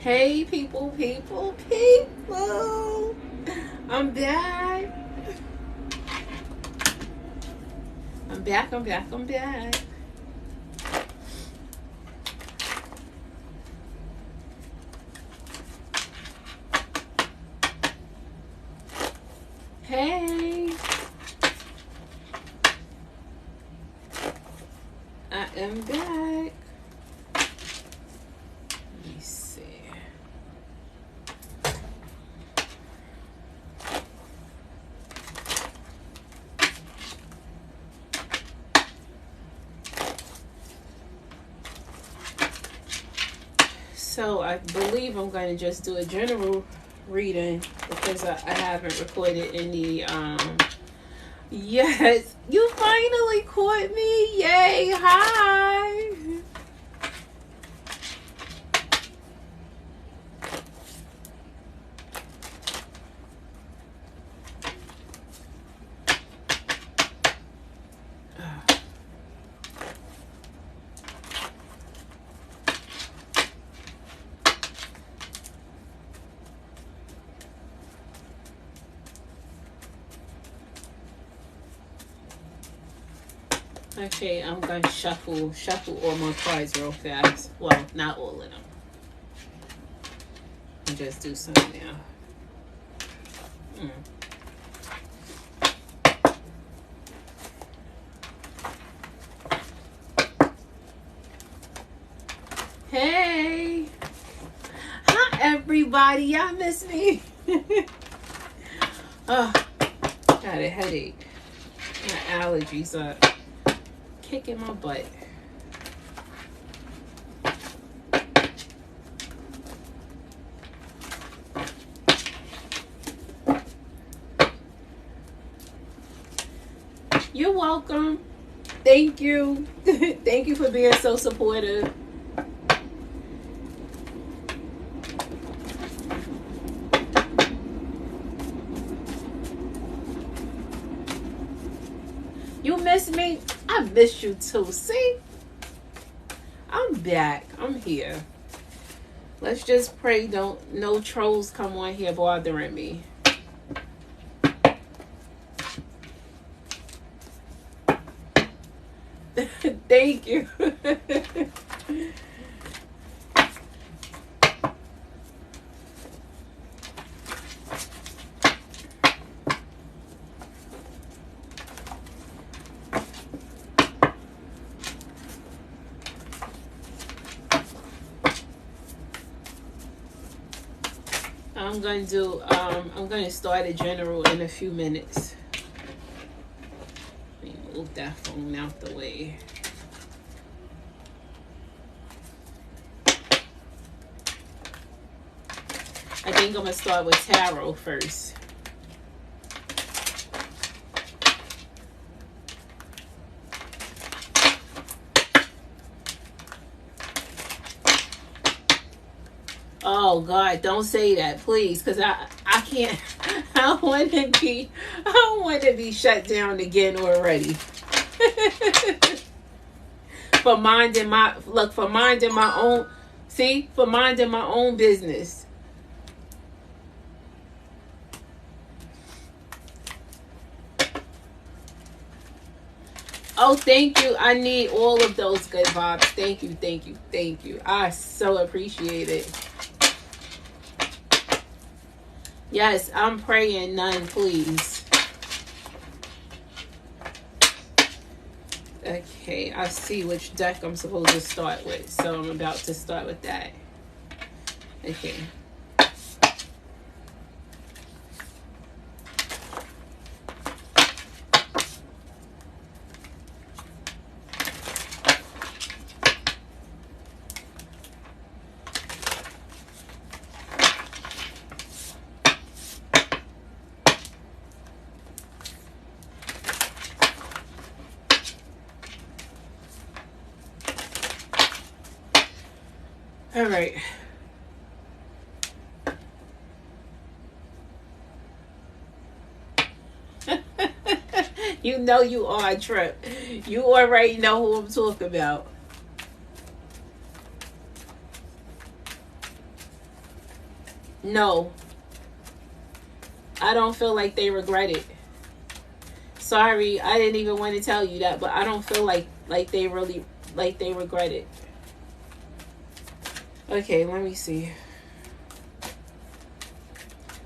Hey, people, people, people. I'm back. I'm back, I'm back, I'm back. Hey. I am back. Let me see. So I believe I'm going to just do a general reading because I haven't recorded any. Yes, you finally caught me. Yay. Hi. Okay, I'm going to shuffle all my cards real fast. Well, not all of them. I'll just do some now. Hey. Hi, everybody. Y'all miss me? Oh, got a headache. My allergies are kicking my butt. You're welcome. Thank you. Thank you for being so supportive. You miss me? I miss you too. See? I'm back. I'm here. Let's just pray no trolls come on here bothering me. Thank you. I'm going to start a general in a few minutes. Let me move that phone out the way. I think I'm going to start with tarot first. Oh God, don't say that, please, because I can't. I don't want to be shut down again already. For minding my own business. Oh, thank you. I need all of those good vibes. Thank you, thank you, thank you. I so appreciate it. Yes, I'm praying none, please. Okay, I see which deck I'm supposed to start with, so I'm about to start with that. Okay. All right. You know you are a trip. You already know who I'm talking about. No, I don't feel like they regret it. Sorry, I didn't even want to tell you that, but I don't feel like they really like they regret it. Okay, let me see.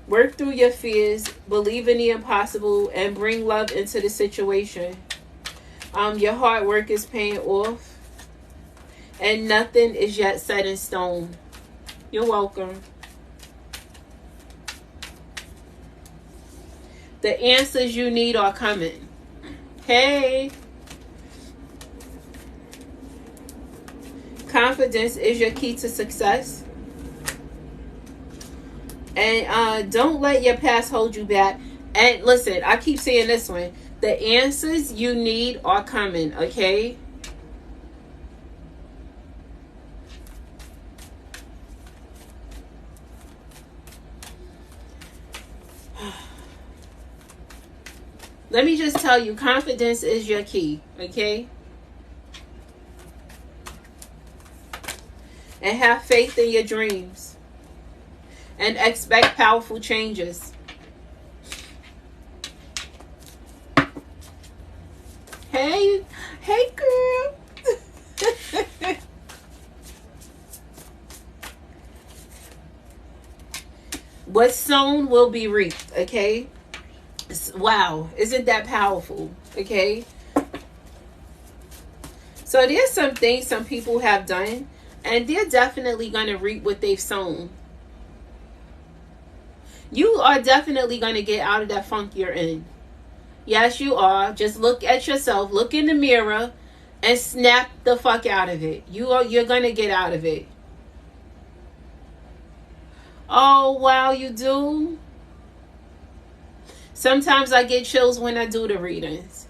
Work through your fears, believe in the impossible, and bring love into the situation. Your hard work is paying off, and nothing is yet set in stone. You're welcome. The answers you need are coming. Hey. Confidence is your key to success. And don't let your past hold you back. And listen, I keep saying this one. The answers you need are coming, okay? Let me just tell you, confidence is your key, okay? And have faith in your dreams. And expect powerful changes. Hey girl. What's sown will be reaped, okay? Wow, isn't that powerful? Okay. So there's some things some people have done, and they're definitely going to reap what they've sown. You are definitely going to get out of that funk you're in. Yes, you are. Just look at yourself, look in the mirror, and snap the fuck out of it. You're going to get out of it. Oh, wow, you do? Sometimes I get chills when I do the readings.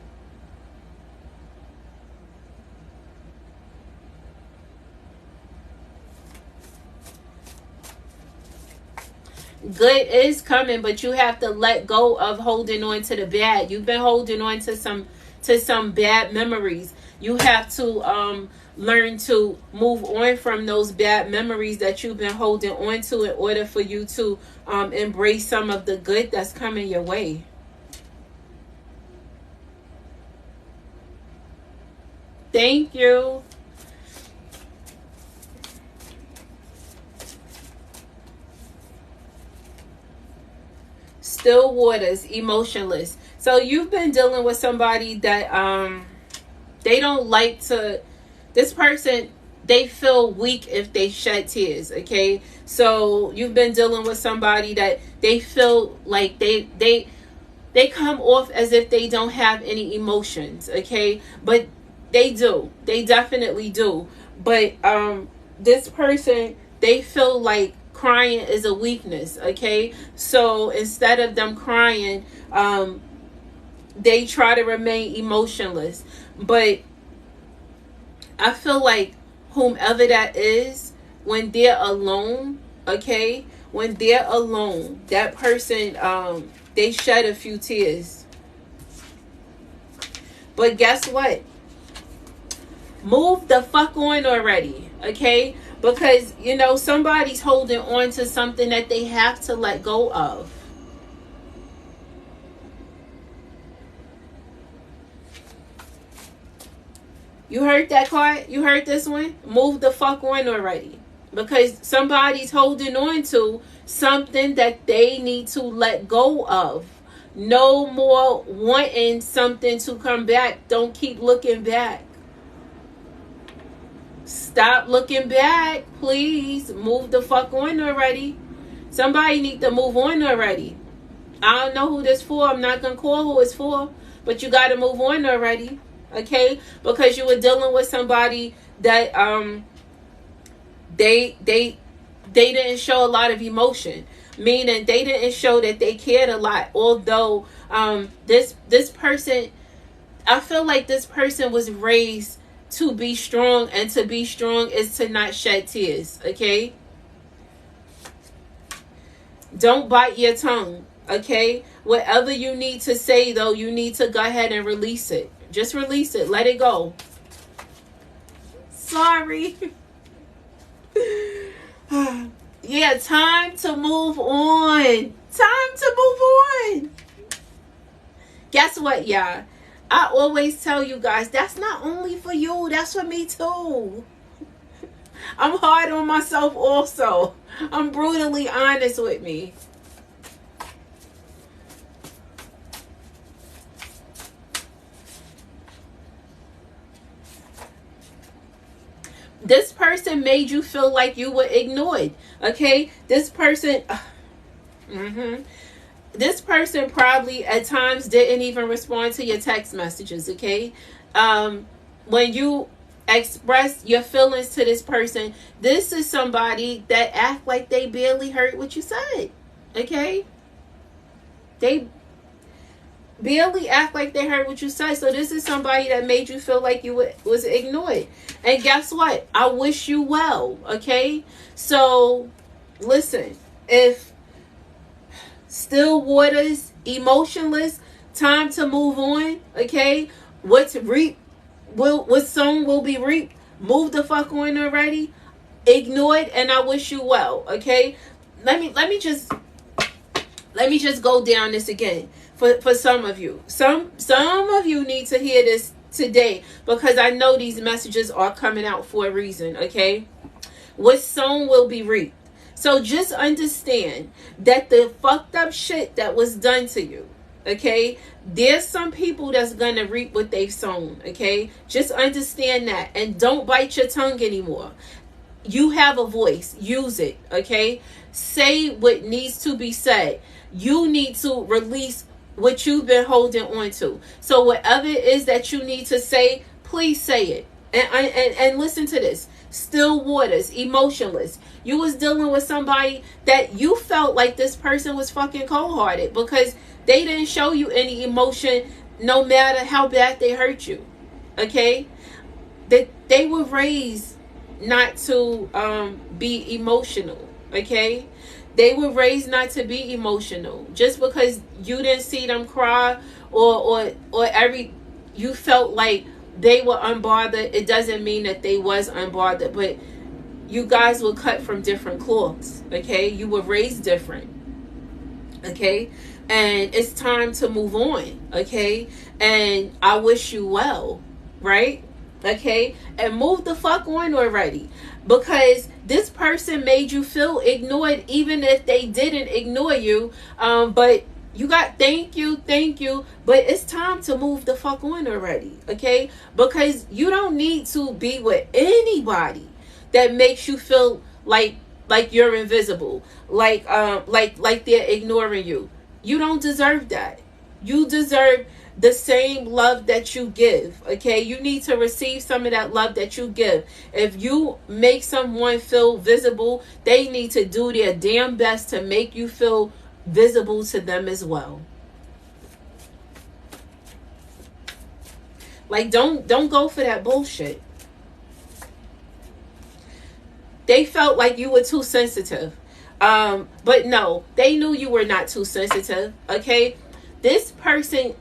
Good is coming, but you have to let go of holding on to the bad. You've been holding on to some bad memories. You have to learn to move on from those bad memories that you've been holding on to in order for you to embrace some of the good that's coming your way. Thank you. Still waters, emotionless. So you've been dealing with somebody that they don't like to, this person, they feel weak if they shed tears, okay? So you've been dealing with somebody that they feel like they come off as if they don't have any emotions, okay? But they do. They definitely do. But this person, they feel like crying is a weakness, okay? So instead of them crying, they try to remain emotionless. But I feel like whomever that is, when they're alone, okay? When they're alone, that person, they shed a few tears. But guess what? Move the fuck on already, okay? Because, you know, somebody's holding on to something that they have to let go of. You heard that card? You heard this one? Move the fuck on already. Because somebody's holding on to something that they need to let go of. No more wanting something to come back. Don't keep looking back. Stop looking back, please. Move the fuck on already. Somebody need to move on already. I don't know who this for. I'm not going to call who it's for. But you got to move on already. Okay? Because you were dealing with somebody that they didn't show a lot of emotion. Meaning they didn't show that they cared a lot. Although this person, I feel like this person was raised to be strong, and to be strong is to not shed tears, okay? Don't bite your tongue, okay? Whatever you need to say, though, you need to go ahead and release it. Just release it. Let it go. Sorry. Yeah, time to move on. Time to move on. Guess what, y'all? I always tell you guys, that's not only for you, that's for me too. I'm hard on myself also. I'm brutally honest with me. This person made you feel like you were ignored. Okay? This person this person probably at times didn't even respond to your text messages, okay? When you express your feelings to this person, this is somebody that act like they barely heard what you said, okay? They barely act like they heard what you said. So this is somebody that made you feel like you was ignored. And guess what? I wish you well, okay? So listen, if still waters, emotionless, time to move on, okay? What's sown will be reaped. Move the fuck on already. Ignored, and I wish you well, okay? Let me just go down this again for some of you. Some of you need to hear this today, because I know these messages are coming out for a reason, okay? What's sown will be reaped. So just understand that the fucked up shit that was done to you, okay? There's some people that's gonna reap what they've sown, okay? Just understand that, and don't bite your tongue anymore. You have a voice. Use it, okay? Say what needs to be said. You need to release what you've been holding on to. So whatever it is that you need to say, please say it. And listen to this. Still waters, emotionless. You was dealing with somebody that you felt like this person was fucking cold-hearted because they didn't show you any emotion no matter how bad they hurt you. Okay? They were raised not to be emotional. Okay? They were raised not to be emotional. Just because you didn't see them cry or you felt like they were unbothered, it doesn't mean that they was unbothered. But you guys were cut from different cloths, okay? You were raised different, okay? And it's time to move on, okay? And I wish you well, right? Okay? And move the fuck on already. Because this person made you feel ignored, even if they didn't ignore you. But you got thank you, but it's time to move the fuck on already, okay? Because you don't need to be with anybody that makes you feel like you're invisible, like they're ignoring you. You don't deserve that. You deserve the same love that you give, okay? You need to receive some of that love that you give. If you make someone feel visible, they need to do their damn best to make you feel visible to them as well. Like, don't go for that bullshit. They felt like you were too sensitive. But no, they knew you were not too sensitive, okay? This person,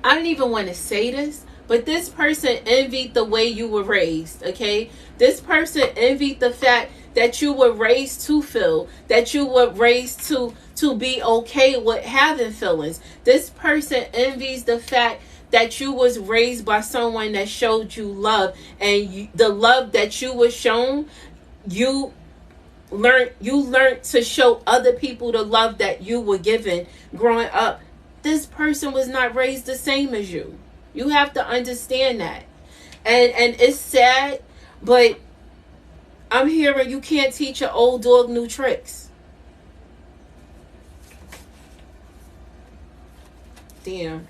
I don't even want to say this, but this person envied the way you were raised, okay? This person envied the fact that you were raised to feel, that you were raised to be okay with having feelings. This person envies the fact that you was raised by someone that showed you love, and the love that you was shown, you learned to show other people the love that you were given growing up. This person was not raised the same as you. You have to understand that. And it's sad, but I'm hearing you can't teach an old dog new tricks. Damn.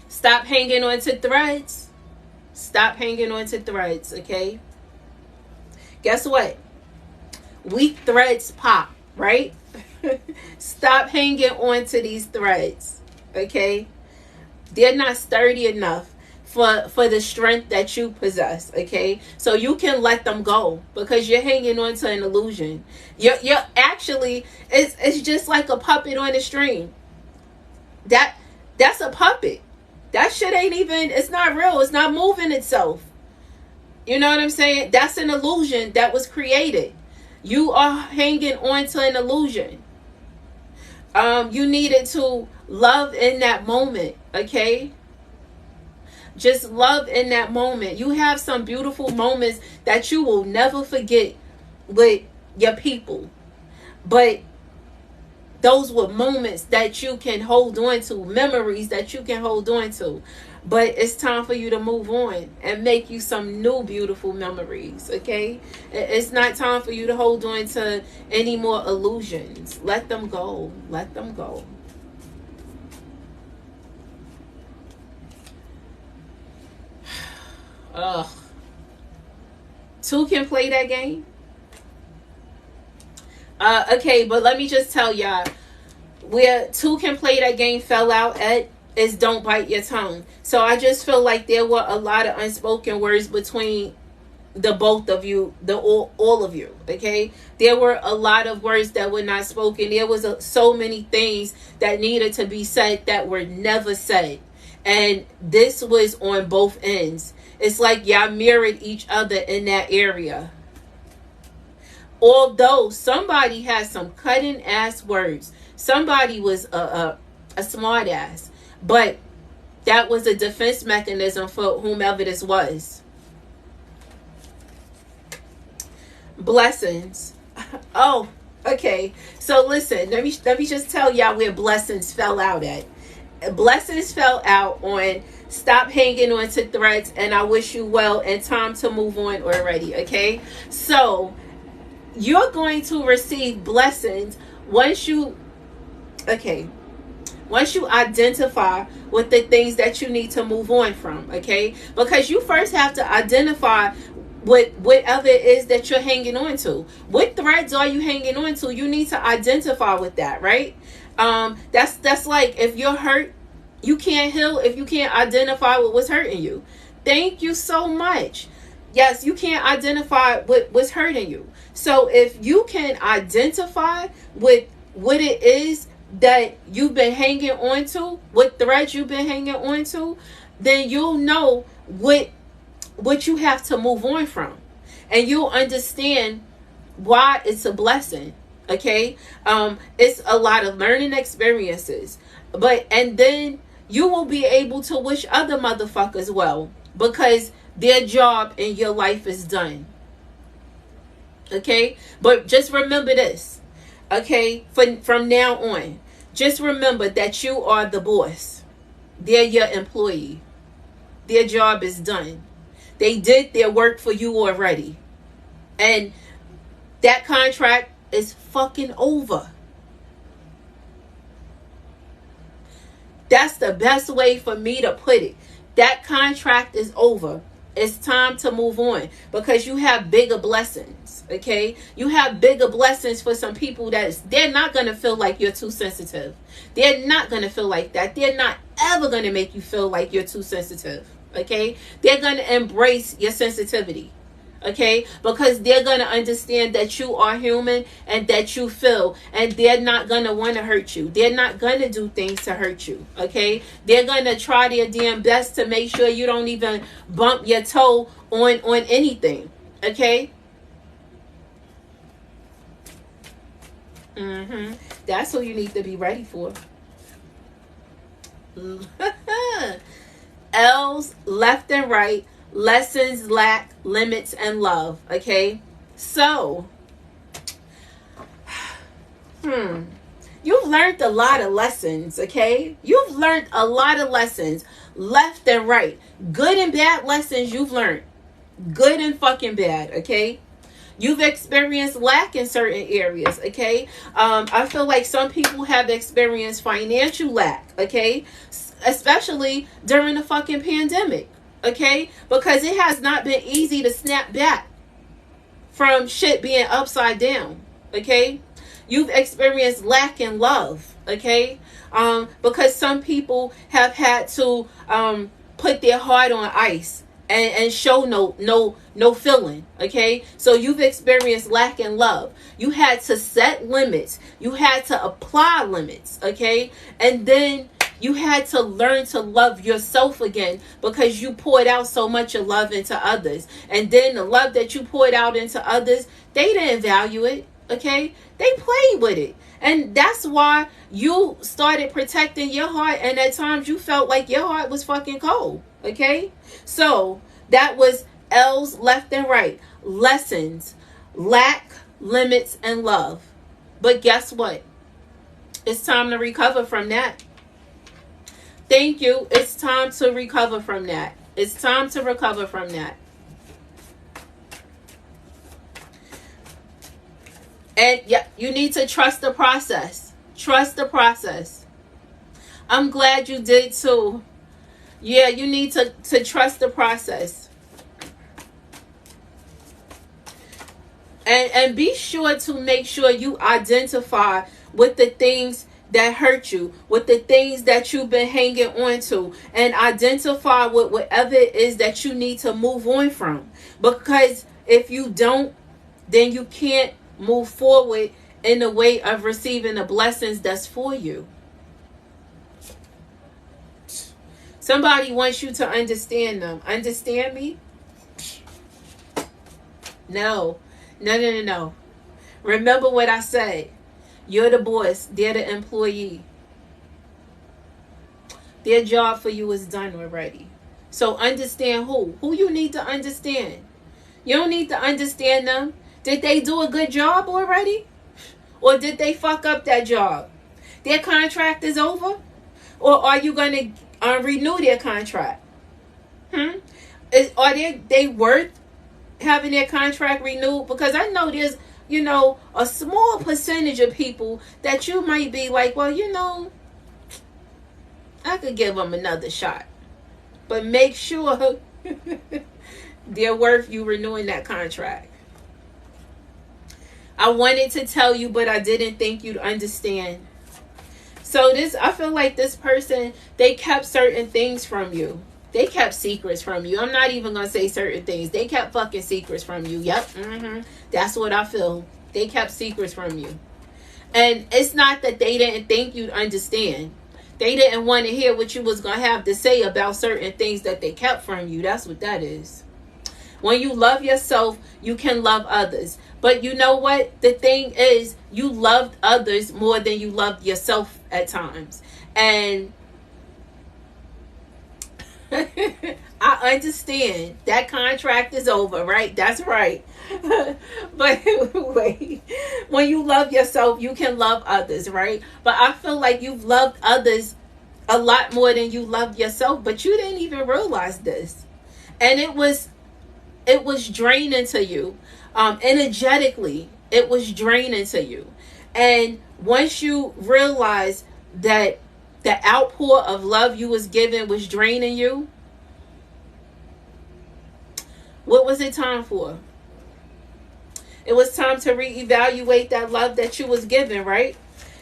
Stop hanging on to threads. Stop hanging on to threads, okay? Guess what? Weak threads pop, right? Stop hanging on to these threads, okay? They're not sturdy enough for the strength that you possess, okay? So you can let them go because you're hanging on to an illusion. You're actually, it's just like a puppet on a string. That's a puppet. That shit ain't even, it's not real. It's not moving itself. You know what I'm saying? That's an illusion that was created. You are hanging on to an illusion. You needed to love in that moment, okay? Just love in that moment. You have some beautiful moments that you will never forget with your people. But those were moments that you can hold on to, memories that you can hold on to. But it's time for you to move on and make you some new beautiful memories, okay? It's not time for you to hold on to any more illusions. Let them go. Let them go. Ugh. 2 can play that game? Okay, but let me just tell y'all, where 2 can play that game fell out at is don't bite your tongue. So I just feel like there were a lot of unspoken words between the both of you, all of you, okay? There were a lot of words that were not spoken. There was so many things that needed to be said that were never said. And this was on both ends. It's like y'all mirrored each other in that area. Although somebody has some cutting ass words. Somebody was a smart ass. But that was a defense mechanism for whomever this was. Blessings. Oh, okay. So listen, let me just tell y'all where blessings fell out at. Blessings fell out on stop hanging on to threads and I wish you well and time to move on already, okay? So you're going to receive blessings once you identify with the things that you need to move on from, okay? Because you first have to identify with whatever it is that you're hanging on to. What threads are you hanging on to? You need to identify with that, right? That's like if you're hurt, you can't heal if you can't identify with what's hurting you. Thank you so much. Yes, you can't identify with what's hurting you. So if you can identify with what it is that you've been hanging on to, what threads you've been hanging on to, then you'll know what you have to move on from. And you'll understand why it's a blessing. Okay? It's a lot of learning experiences. And then you will be able to wish other motherfuckers well because their job in your life is done. Okay? But just remember this. Okay? From now on, just remember that you are the boss. They're your employee. Their job is done. They did their work for you already. And that contract is fucking over. That's the best way for me to put it. That contract is over. It's time to move on because you have bigger blessings, okay? You have bigger blessings for some people they're not going to feel like you're too sensitive. They're not going to feel like that. They're not ever going to make you feel like you're too sensitive, okay? They're going to embrace your sensitivity, okay? Because they're going to understand that you are human and that you feel, and they're not going to want to hurt you. They're not going to do things to hurt you, okay? They're going to try their damn best to make sure you don't even bump your toe on anything, okay? That's who you need to be ready for. L's left and right. Lessons, lack, limits, and love. Okay? So, you've learned a lot of lessons, okay? You've learned a lot of lessons. Left and right. Good and bad lessons you've learned. Good and fucking bad, okay? You've experienced lack in certain areas, okay? I feel like some people have experienced financial lack, okay? Especially during the fucking pandemic. Okay? Because it has not been easy to snap back from shit being upside down. Okay? You've experienced lack in love. Okay? Because some people have had to put their heart on ice and show no feeling. Okay? So you've experienced lack in love. You had to set limits. You had to apply limits. Okay? And then You had to learn to love yourself again because you poured out so much of love into others. And then the love that you poured out into others, they didn't value it, okay? They played with it. And that's why you started protecting your heart, and at times you felt like your heart was fucking cold, okay? So that was L's left and right. Lessons, lack, limits, and love. But guess what? It's time to recover from that. Thank you. It's time to recover from that. It's time to recover from that. And yeah, you need to trust the process. Trust the process. I'm glad you did too. Yeah, you need to trust the process. And be sure to make sure you identify with the things that hurt you, with the things that you've been hanging on to, and identify with whatever it is that you need to move on from. Because if you don't, then you can't move forward in the way of receiving the blessings that's for you. Somebody wants you to understand them. Understand me? No. No. Remember what I said. You're the boss. They're the employee. Their job for you is done already. So understand who you need to understand. You don't need to understand them. Did they do a good job already? Or did they fuck up that job? Their contract is over? Or are you going to renew their contract? Are they worth having their contract renewed? Because I know there's, a small percentage of people that you might be like, well, I could give them another shot. But make sure they're worth you renewing that contract. I wanted to tell you, but I didn't think you'd understand. So I feel like this person, they kept certain things from you. They kept secrets from you. I'm not even going to say certain things. They kept fucking secrets from you. Yep. That's what I feel. They kept secrets from you. And it's not that they didn't think you'd understand. They didn't want to hear what you was going to have to say about certain things that they kept from you. That's what that is. When you love yourself, you can love others. But you know what? The thing is, you loved others more than you loved yourself at times. And I understand that contract is over, right? That's right. But wait, when you love yourself, you can love others, right? But I feel like you've loved others a lot more than you loved yourself, but you didn't even realize this. And it was draining to you. Energetically, it was draining to you. And once you realize that the outpour of love you was given was draining you, what was it time for? It was time to reevaluate that love that you was given, right?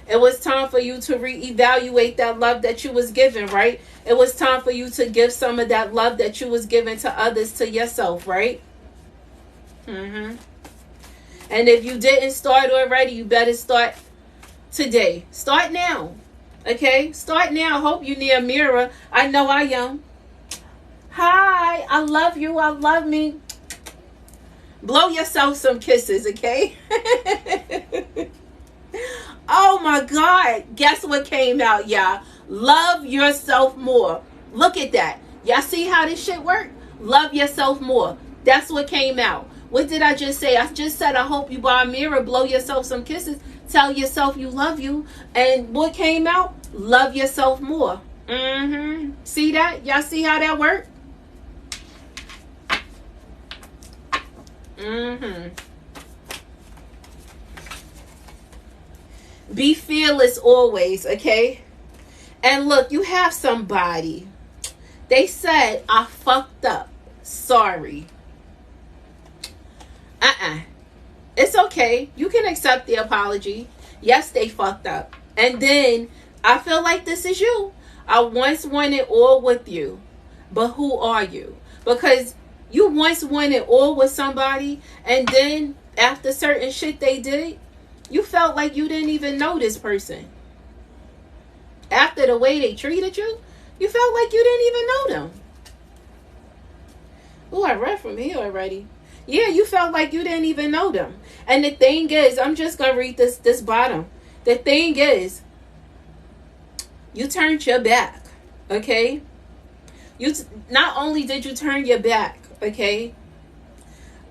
It was time for you to reevaluate that love that you was given, right? It was time for you to give some of that love that you was given to others to yourself, right? And if you didn't start already, you better start today. Start now. Okay? Start now. Hope you're near a mirror. I know I am. Hi. I love you. I love me. Blow yourself some kisses, okay? Oh my God. Guess what came out, y'all? Love yourself more. Look at that. Y'all see how this shit work? Love yourself more. That's what came out. What did I just say? I just said, I hope you buy a mirror, blow yourself some kisses, tell yourself you love you. And what came out? Love yourself more. See that? Y'all see how that worked? Be fearless always, okay? And look, you have somebody. They said, I fucked up. Sorry. It's okay. You can accept the apology. Yes, they fucked up. And then, I feel like this is you. I once wanted all with you. But who are you? Because you once wanted all with somebody, and then after certain shit they did, you felt like you didn't even know this person after the way they treated you, you felt like you didn't even know them. Oh, I read from here already. Yeah, you felt like you didn't even know them. And the thing is, I'm just going to read this bottom. The thing is, you turned your back, okay? Not only did you turn your back, okay?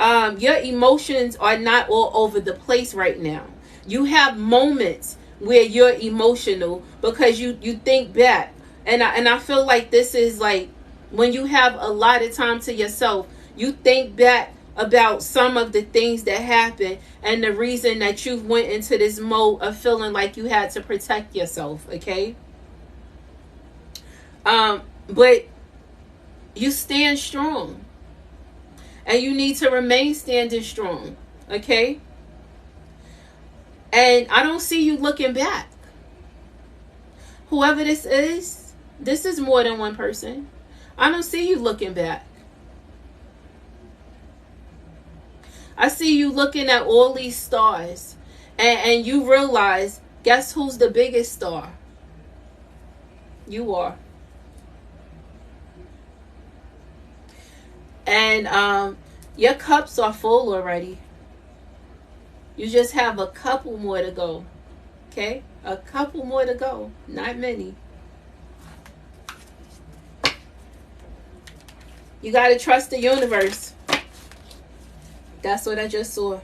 Your emotions are not all over the place right now. You have moments where you're emotional because you think back. And I feel like this is like when you have a lot of time to yourself, you think back about some of the things that happened and the reason that you went into this mode of feeling like you had to protect yourself, okay? But you stand strong. And you need to remain standing strong, okay? And I don't see you looking back. Whoever this is more than one person. I don't see you looking back. I see you looking at all these stars. And you realize, guess who's the biggest star? You are. And your cups are full already. You just have a couple more to go. Okay? A couple more to go. Not many. You got to trust the universe. That's what I just saw.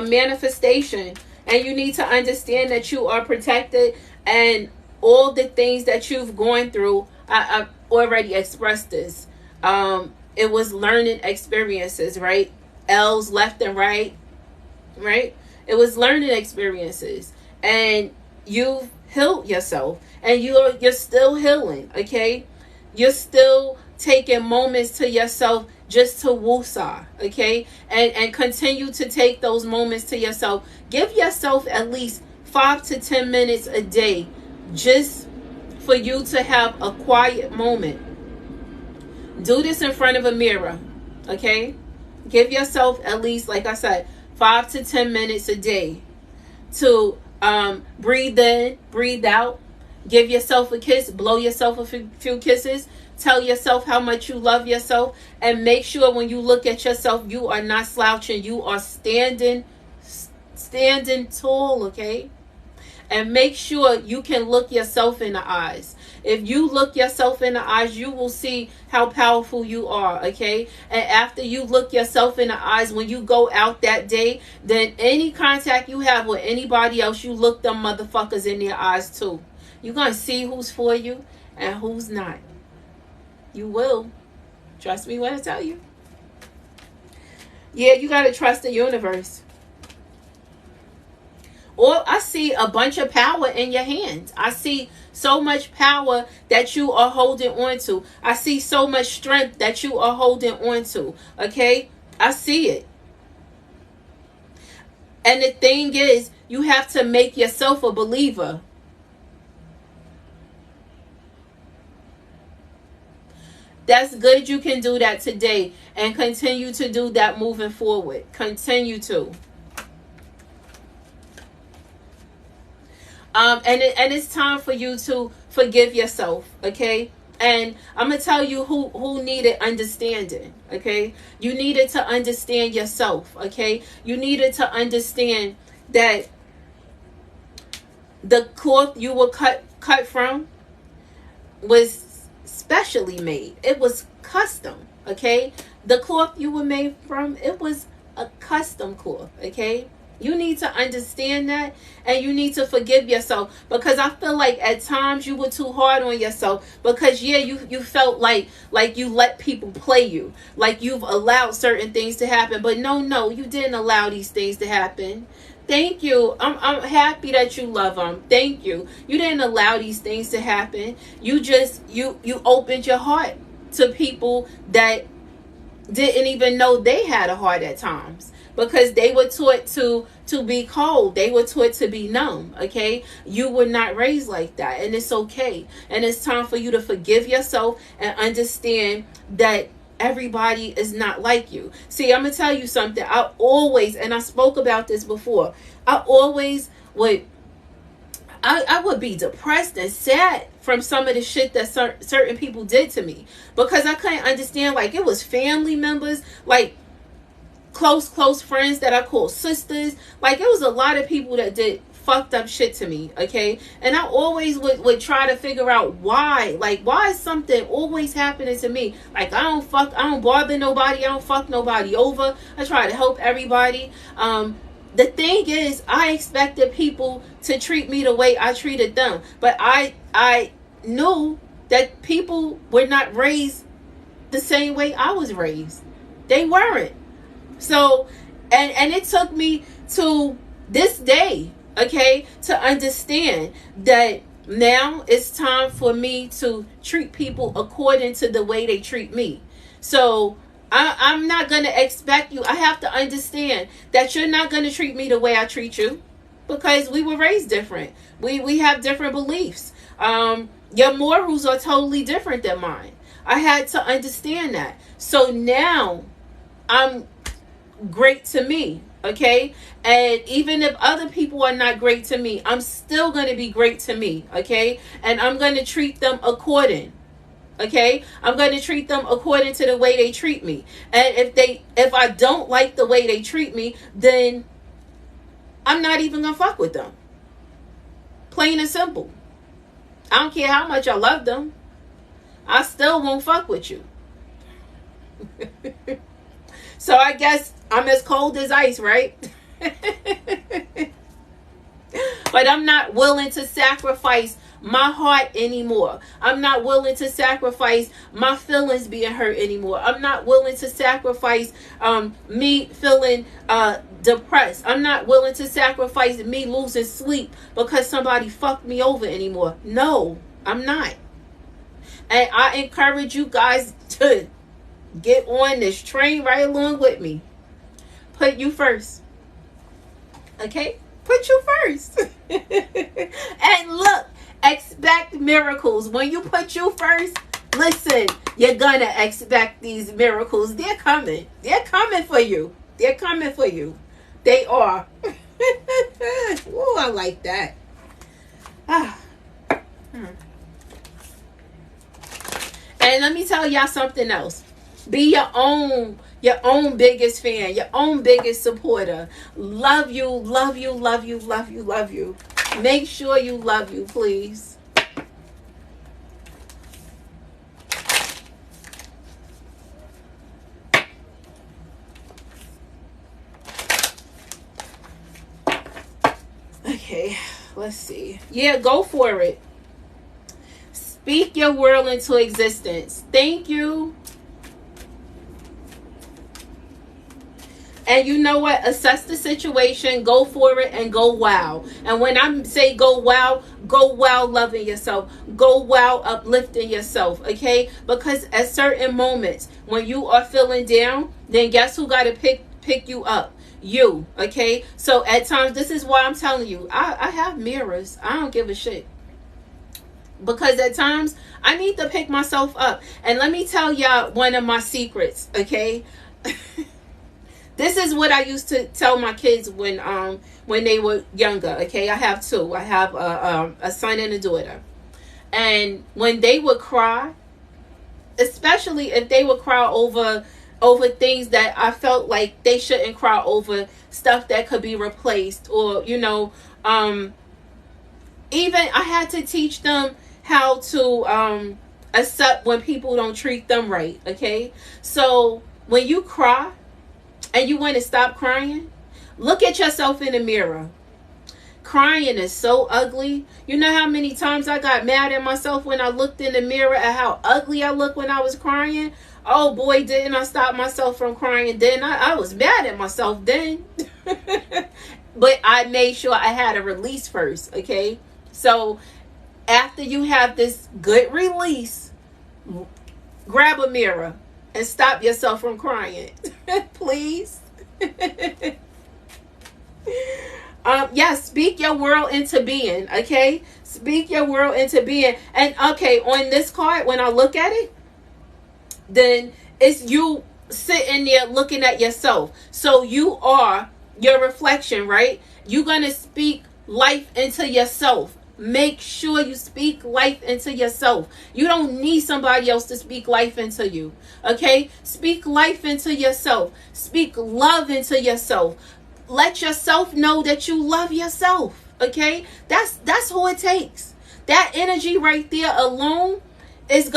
Manifestation, and you need to understand that you are protected, and all the things that you've gone through, I've already expressed this. It was learning experiences, right? L's left and right. It was learning experiences, and you've healed yourself, and you're still healing, okay? You're still taking moments to yourself just to woosah, okay? And continue to take those moments to yourself. Give yourself at least 5 to 10 minutes a day just for you to have a quiet moment. Do this in front of a mirror, okay? Give yourself at least, like I said, 5 to 10 minutes a day to breathe in, breathe out. Give yourself a kiss, blow yourself a few kisses. Tell yourself how much you love yourself, and make sure when you look at yourself, you are not slouching. You are standing tall, okay? And make sure you can look yourself in the eyes. If you look yourself in the eyes, you will see how powerful you are, okay? And after you look yourself in the eyes, when you go out that day, then any contact you have with anybody else, you look them motherfuckers in their eyes too. You're going to see who's for you and who's not. You will. Trust me when I tell you. Yeah, you got to trust the universe. Or I see a bunch of power in your hands. I see so much power that you are holding on to. I see so much strength that you are holding on to. Okay? I see it. And the thing is, you have to make yourself a believer. That's good. You can do that today and continue to do that moving forward. Continue to. And it's time for you to forgive yourself, okay? And I'm going to tell you who needed understanding, okay? You needed to understand yourself, okay? You needed to understand that the cloth you were cut from was specially made. It was custom, okay? The cloth you were made from, it was a custom cloth, okay? You need to understand that, and you need to forgive yourself, because I feel like at times you were too hard on yourself, because yeah, you felt like you let people play you, like you've allowed certain things to happen. But no, you didn't allow these things to happen. Thank you. I'm happy that you love them. Thank you. You didn't allow these things to happen. You just you opened your heart to people that didn't even know they had a heart at times, because they were taught to be cold. They were taught to be numb. Okay, you were not raised like that, and it's okay. And it's time for you to forgive yourself and understand that everybody is not like you. See, I'm gonna tell you something. I always, and I spoke about this before, I always would, I would be depressed and sad from some of the shit that certain people did to me, because I couldn't understand. Like, it was family members, like close friends that I call sisters. Like, it was a lot of people that did fucked up shit to me. Okay, and I always would try to figure out why. Like, why is something always happening to me? Like, I don't bother nobody, I don't fuck nobody over. I try to help everybody. The thing is, I expected people to treat me the way I treated them. But I knew that people were not raised the same way I was raised. They weren't. So, and it took me to this day, okay, to understand that now it's time for me to treat people according to the way they treat me. So, I'm not going to expect you. I have to understand that you're not going to treat me the way I treat you, because we were raised different. We have different beliefs. Your morals are totally different than mine. I had to understand that. So now I'm great to me. Okay. And even if other people are not great to me, I'm still going to be great to me. Okay. And I'm going to treat them according. Okay, I'm going to treat them according to the way they treat me. And if I don't like the way they treat me, then I'm not even going to fuck with them. Plain and simple. I don't care how much I love them. I still won't fuck with you. So I guess I'm as cold as ice, right? But I'm not willing to sacrifice my heart anymore. I'm not willing to sacrifice my feelings being hurt anymore. I'm not willing to sacrifice me feeling depressed. I'm not willing to sacrifice me losing sleep because somebody fucked me over anymore. No, I'm not. And I encourage you guys to get on this train right along with me. Put you first. Okay? Put you first. And look, expect miracles. When you put you first, listen, you're gonna expect these miracles. They're coming. They're coming for you. They're coming for you. They are. Ooh, I like that. And let me tell y'all something else. Be your own biggest fan, your own biggest supporter. Love you, love you, love you, love you, love you. Make sure you love you, please. Okay, let's see. Yeah, go for it. Speak your world into existence. Thank you. And you know what? Assess the situation, go for it, and go wow. And when I say go wow loving yourself. Go wow uplifting yourself, okay? Because at certain moments, when you are feeling down, then guess who got to pick you up? You, okay? So at times, this is why I'm telling you, I have mirrors. I don't give a shit. Because at times, I need to pick myself up. And let me tell y'all one of my secrets, okay? This is what I used to tell my kids when they were younger. Okay, I have two. I have a son and a daughter. And when they would cry, especially if they would cry over things that I felt like they shouldn't cry over, stuff that could be replaced, or even I had to teach them how to accept when people don't treat them right. Okay, so when you cry and you want to stop crying, look at yourself in the mirror. Crying is so ugly. You know how many times I got mad at myself when I looked in the mirror at how ugly I looked when I was crying? Oh boy, didn't I stop myself from crying then? I was mad at myself then. But I made sure I had a release first, okay? So after you have this good release, grab a mirror. and stop yourself from crying. Please. Yes, speak your world into being, okay? Speak your world into being. And okay, on this card, when I look at it, then it's you sitting there looking at yourself. So you are your reflection, right? You're going to speak life into yourself. Make sure you speak life into yourself. You don't need somebody else to speak life into you, okay? Speak life into yourself. Speak love into yourself. Let yourself know that you love yourself, okay? That's who it takes. That energy right there alone is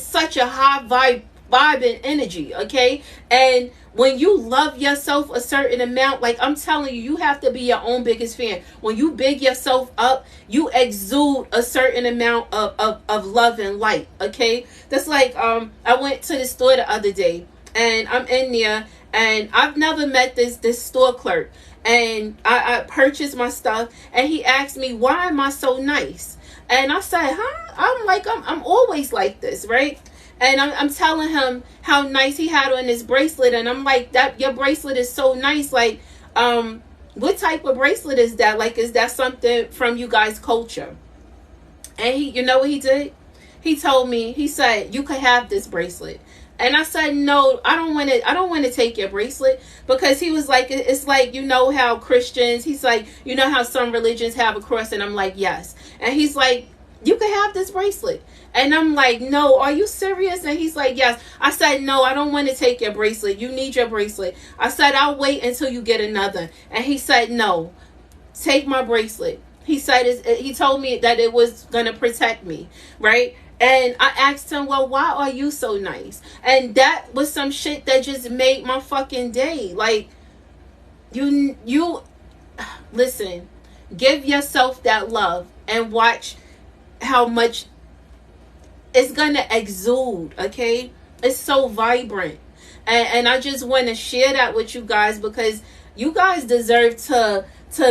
such a high vibing energy, okay? And when you love yourself a certain amount, like I'm telling you, you have to be your own biggest fan. When you big yourself up, you exude a certain amount of love and light, okay? That's like I went to the store the other day, and I'm in there, and I've never met this store clerk, and I purchased my stuff, and he asked me, why am I so nice? And I said, I'm like, I'm always like this, right? And I'm telling him how nice he had on his bracelet, and I'm like, that your bracelet is so nice. Like, what type of bracelet is that? Like, is that something from you guys' culture? And he, you know what he did? He told me, he said, you could have this bracelet. And I said, no, I don't want to take your bracelet, because he was like, it's like, you know how Christians, he's like, you know how some religions have a cross, and I'm like, yes. And he's like, you can have this bracelet. And I'm like, no, are you serious? And he's like, yes. I said, no, I don't want to take your bracelet. You need your bracelet. I said, I'll wait until you get another. And he said, no, take my bracelet. He said, he told me that it was going to protect me, right? And I asked him, well, why are you so nice? And that was some shit that just made my fucking day. Like, you listen, give yourself that love and watch how much it's gonna exude, okay? It's so vibrant. And I just want to share that with you guys, because you guys deserve to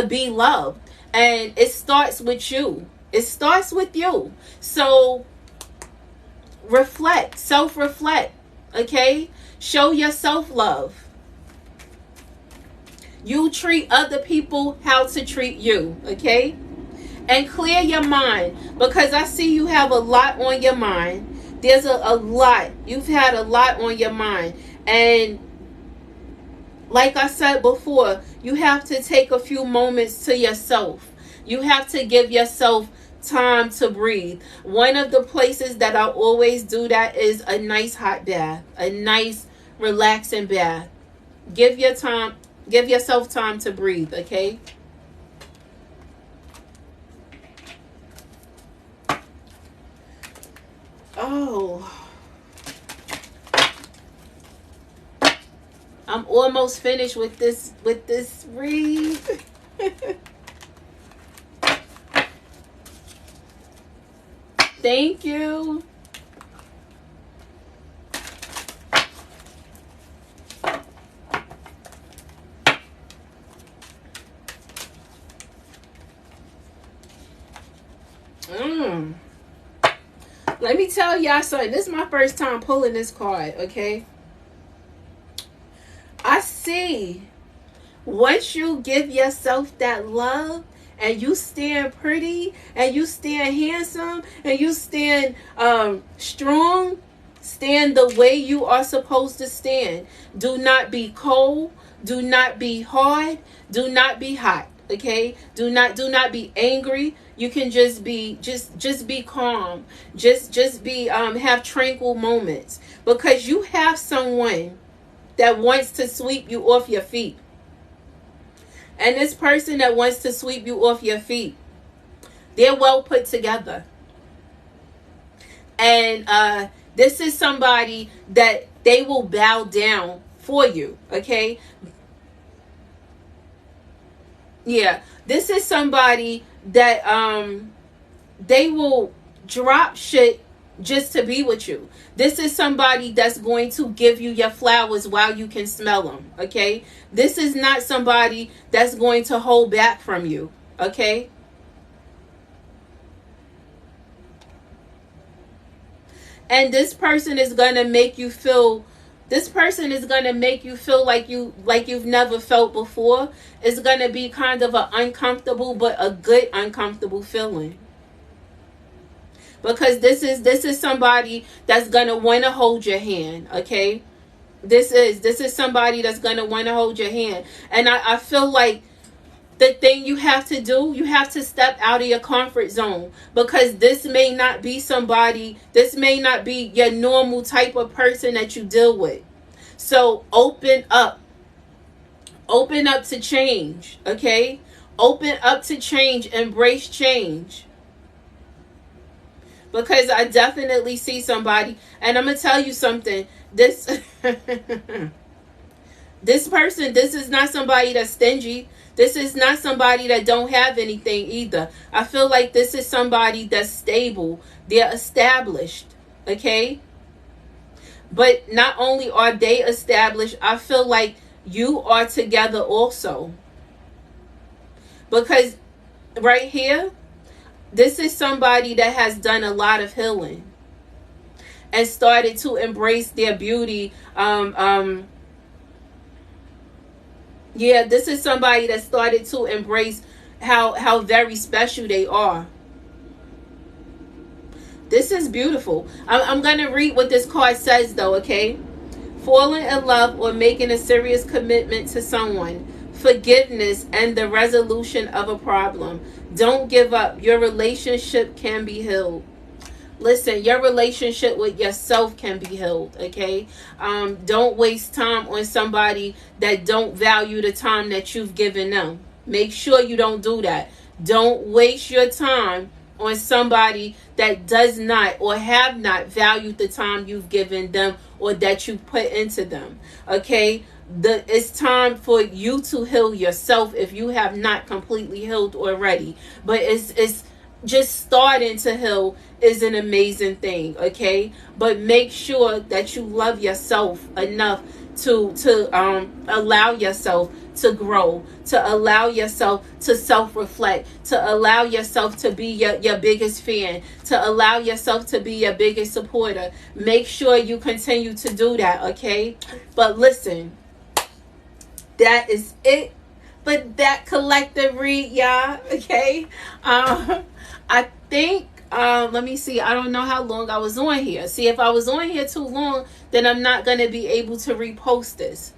be loved. And it starts with you. It starts with you. So reflect, self-reflect, okay? Show yourself love. You treat other people how to treat you, okay? And clear your mind, because I see you have a lot on your mind. There's a lot. You've had a lot on your mind. And like I said before, you have to take a few moments to yourself. You have to give yourself time to breathe. One of the places that I always do that is a nice hot bath, a nice relaxing bath. Give yourself time to breathe, okay? Oh, I'm almost finished with this read. Thank you. Let me tell y'all something. This is my first time pulling this card, okay? I see. Once you give yourself that love, and you stand pretty, and you stand handsome, and you stand strong, stand the way you are supposed to stand. Do not be cold. Do not be hard. Do not be hot. Okay? Do not be angry. You can just be calm. Just be have tranquil moments, because you have someone that wants to sweep you off your feet. And this person that wants to sweep you off your feet, they're well put together. And this is somebody that they will bow down for you, okay? Yeah, this is somebody that they will drop shit just to be with you. This is somebody that's going to give you your flowers while you can smell them, okay? This is not somebody that's going to hold back from you, okay? And this person is going to make you feel This person is going to make you feel like you've never felt before. It's going to be kind of an uncomfortable, but a good uncomfortable feeling. Because this is somebody that's going to want to hold your hand, okay? This is somebody that's going to want to hold your hand. And I feel like the thing you have to do, you have to step out of your comfort zone, because this may not be this may not be your normal type of person that you deal with. So open up to change, okay? Open up to change, embrace change. Because I definitely see somebody, and I'm going to tell you something. This person, this is not somebody that's stingy. This is not somebody that don't have anything either. I feel like this is somebody that's stable. They're established, okay? But not only are they established, I feel like you are together also. Because right here, this is somebody that has done a lot of healing and started to embrace their beauty. Yeah, this is somebody that started to embrace how very special they are. This is beautiful. I'm going to read what this card says though, okay? Falling in love or making a serious commitment to someone. Forgiveness and the resolution of a problem. Don't give up. Your relationship can be healed. Listen, your relationship with yourself can be healed, okay? Don't waste time on somebody that don't value the time that you've given them. Make sure you don't do that. Don't waste your time on somebody that does not or have not valued the time you've given them or that you put into them, okay? It's time for you to heal yourself if you have not completely healed already. But it's just starting to heal is an amazing thing, okay? But make sure that you love yourself enough to allow yourself to grow, to allow yourself to self-reflect, to allow yourself to be your biggest fan, to allow yourself to be your biggest supporter. Make sure you continue to do that, okay? But listen, that is it for that collective read, y'all, okay? I think, let me see. I don't know how long I was on here. See, if I was on here too long, then I'm not going to be able to repost this.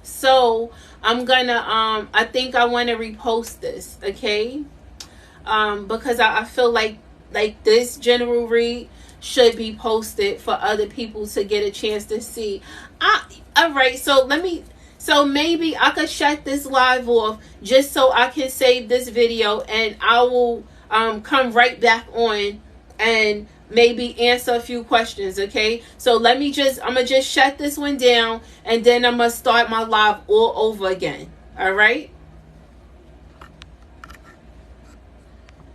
So I'm going to, I think I want to repost this, okay? Because I feel like this general read should be posted for other people to get a chance to see. All right, so maybe I could shut this live off just so I can save this video, and I will come right back on and maybe answer a few questions, okay? So I'm gonna just shut this one down, and then I'm gonna start my live all over again. All right?